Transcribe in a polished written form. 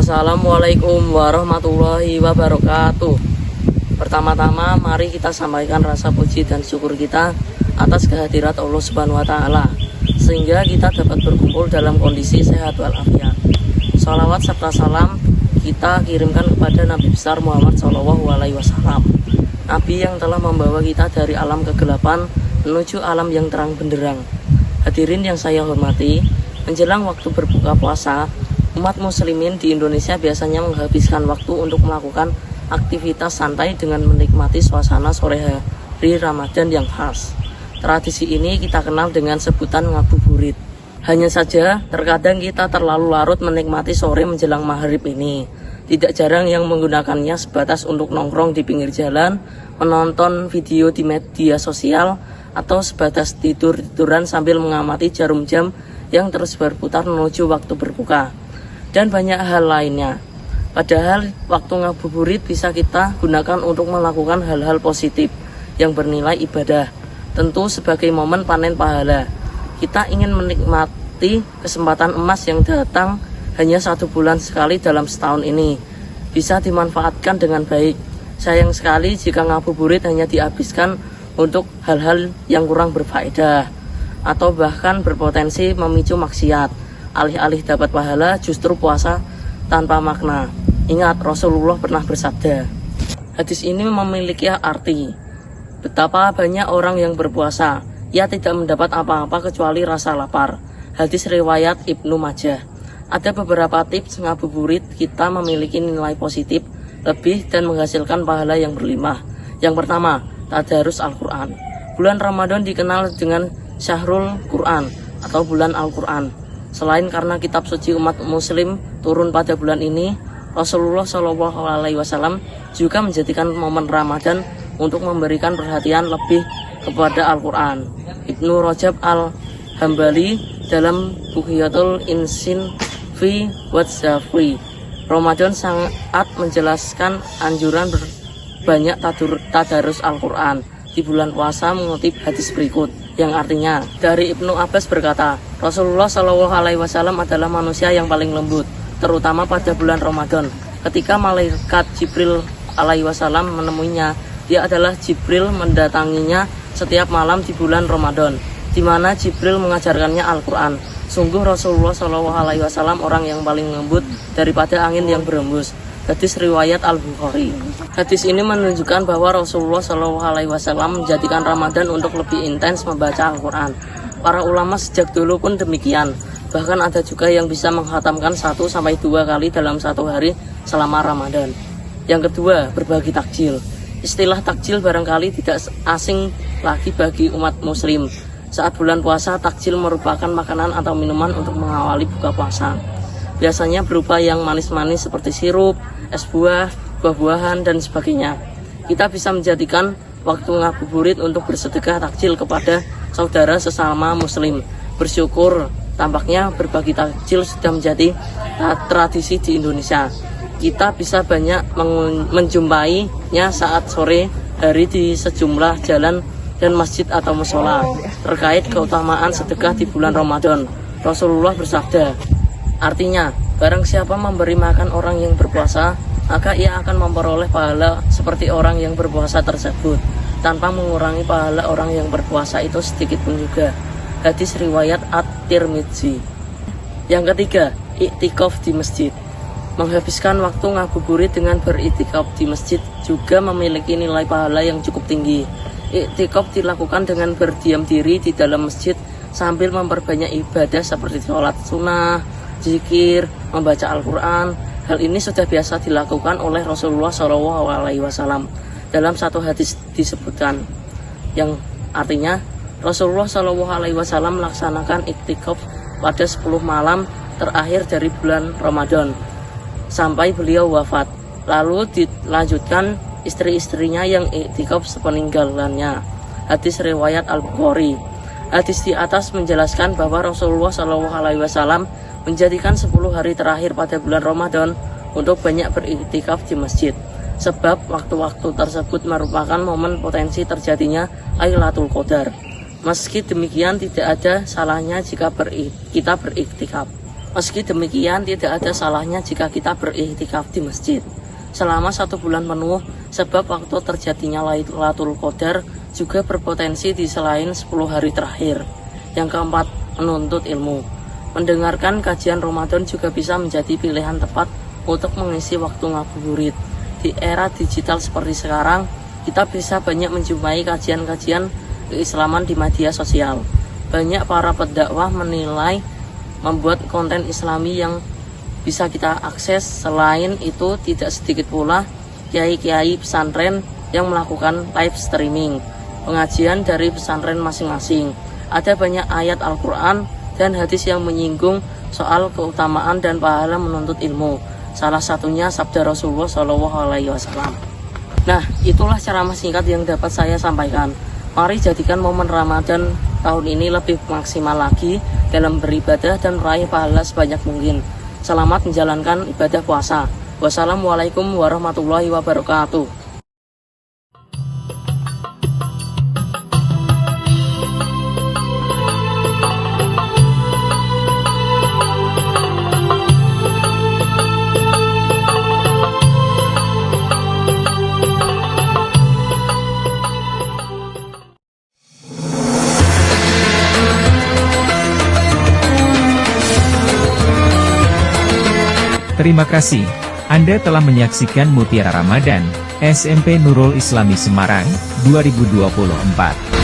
Assalamualaikum warahmatullahi wabarakatuh. Pertama-tama mari kita sampaikan rasa puji dan syukur kita atas kehadirat Allah Subhanahu wa Ta'ala, sehingga kita dapat berkumpul dalam kondisi sehat walafiat. Sholawat serta salam kita kirimkan kepada Nabi besar Muhammad SAW, Nabi yang telah membawa kita dari alam kegelapan menuju alam yang terang benderang. Hadirin yang saya hormati, menjelang waktu berbuka puasa, umat muslimin di Indonesia biasanya menghabiskan waktu untuk melakukan aktivitas santai dengan menikmati suasana sore hari Ramadan yang khas. Tradisi ini kita kenal dengan sebutan ngabuburit. Hanya saja terkadang kita terlalu larut menikmati sore menjelang maghrib ini. Tidak jarang yang menggunakannya sebatas untuk nongkrong di pinggir jalan, menonton video di media sosial, atau sebatas tidur-tiduran sambil mengamati jarum jam yang terus berputar menuju waktu berbuka, dan banyak hal lainnya. Padahal waktu ngabuburit bisa kita gunakan untuk melakukan hal-hal positif yang bernilai ibadah, tentu sebagai momen panen pahala. Kita ingin menikmati kesempatan emas yang datang hanya 1 bulan sekali dalam setahun ini, bisa dimanfaatkan dengan baik. Sayang sekali jika ngabuburit hanya dihabiskan untuk hal-hal yang kurang berfaedah atau bahkan berpotensi memicu maksiat. Alih-alih dapat pahala, justru puasa tanpa makna. Ingat, Rasulullah pernah bersabda. Hadis ini memiliki arti. Betapa banyak orang yang berpuasa, ia tidak mendapat apa-apa kecuali rasa lapar. Hadis riwayat Ibnu Majah. Ada beberapa tips ngabuburit kita memiliki nilai positif lebih dan menghasilkan pahala yang berlimpah. Yang pertama, tadarus Al-Quran. Bulan Ramadan dikenal dengan Syahrul Quran atau bulan Al-Quran. Selain karena kitab suci umat muslim turun pada bulan ini, Rasulullah SAW juga menjadikan momen Ramadan untuk memberikan perhatian lebih kepada Al-Quran. Ibnu Rajab Al-Hambali dalam Bughiyatul Insin fi Wadzafi, Ramadan sangat menjelaskan anjuran berbanyak tadarus Al-Quran di bulan puasa, mengutip hadis berikut yang artinya, dari Ibnu Abbas berkata, Rasulullah SAW adalah manusia yang paling lembut, terutama pada bulan Ramadan. Ketika malaikat Jibril alaihissalam menemuinya, dia adalah Jibril mendatanginya setiap malam di bulan Ramadan, di mana Jibril mengajarkannya Al-Quran. Sungguh Rasulullah SAW orang yang paling lembut daripada angin yang berembus. Hadis riwayat Al-Bukhari. Hadis ini menunjukkan bahwa Rasulullah SAW menjadikan Ramadan untuk lebih intens membaca Al-Quran. Para ulama sejak dulu pun demikian. Bahkan ada juga yang bisa menghatamkan 1-2 kali dalam 1 hari selama Ramadan. Yang kedua, berbagi takjil. Istilah takjil barangkali tidak asing lagi bagi umat muslim. Saat bulan puasa, takjil merupakan makanan atau minuman untuk mengawali buka puasa. Biasanya berupa yang manis-manis seperti sirup, es buah, buah-buahan, dan sebagainya. Kita bisa menjadikan waktu ngabuburit untuk bersedekah takjil kepada saudara sesama muslim. Bersyukur, tampaknya berbagi takjil sudah menjadi tradisi di Indonesia. Kita bisa banyak menjumpainya saat sore hari di sejumlah jalan dan masjid atau musola. Terkait keutamaan sedekah di bulan Ramadan, Rasulullah bersabda, artinya, barang siapa memberi makan orang yang berpuasa, maka ia akan memperoleh pahala seperti orang yang berpuasa tersebut, tanpa mengurangi pahala orang yang berpuasa itu sedikit pun juga. Hadis riwayat At-Tirmidzi. Yang ketiga, iktikaf di masjid. Menghabiskan waktu ngabuburit dengan beriktikaf di masjid juga memiliki nilai pahala yang cukup tinggi. Iktikaf dilakukan dengan berdiam diri di dalam masjid sambil memperbanyak ibadah seperti sholat sunnah, zikir, membaca Al-Quran. Hal ini sudah biasa dilakukan oleh Rasulullah SAW. Dalam satu hadis disebutkan, yang artinya Rasulullah SAW melaksanakan iktikaf pada 10 malam terakhir dari bulan Ramadan sampai beliau wafat. Lalu dilanjutkan istri-istrinya yang iktikaf sepeninggalannya. Hadis riwayat Al-Bukhari. Hadis di atas menjelaskan bahwa Rasulullah SAW menjadikan 10 hari terakhir pada bulan Ramadan untuk banyak beriktikaf di masjid. Sebab waktu-waktu tersebut merupakan momen potensi terjadinya Lailatul Qadar. Meski demikian, tidak ada salahnya jika kita beriktikaf. Meski demikian, tidak ada salahnya jika kita beriktikaf di masjid selama 1 bulan penuh, sebab waktu terjadinya Lailatul Qadar juga berpotensi di selain 10 hari terakhir. Yang keempat, menuntut ilmu. Mendengarkan kajian Ramadan juga bisa menjadi pilihan tepat untuk mengisi waktu ngabuburit. Di era digital seperti sekarang, kita bisa banyak menjumpai kajian-kajian keislaman di media sosial. Banyak para pendakwah menilai membuat konten islami yang bisa kita akses. Selain itu, tidak sedikit pula kiai-kiai pesantren yang melakukan live streaming pengajian dari pesantren masing-masing. Ada banyak ayat Al-Quran dan hadis yang menyinggung soal keutamaan dan pahala menuntut ilmu. Salah satunya sabda Rasulullah SAW. Nah, itulah ceramah singkat yang dapat saya sampaikan. Mari jadikan momen Ramadan tahun ini lebih maksimal lagi dalam beribadah dan meraih pahala sebanyak mungkin. Selamat menjalankan ibadah puasa. Wassalamualaikum warahmatullahi wabarakatuh. Terima kasih. Anda telah menyaksikan Mutiara Ramadan, SMP Nurul Islami Semarang, 2024.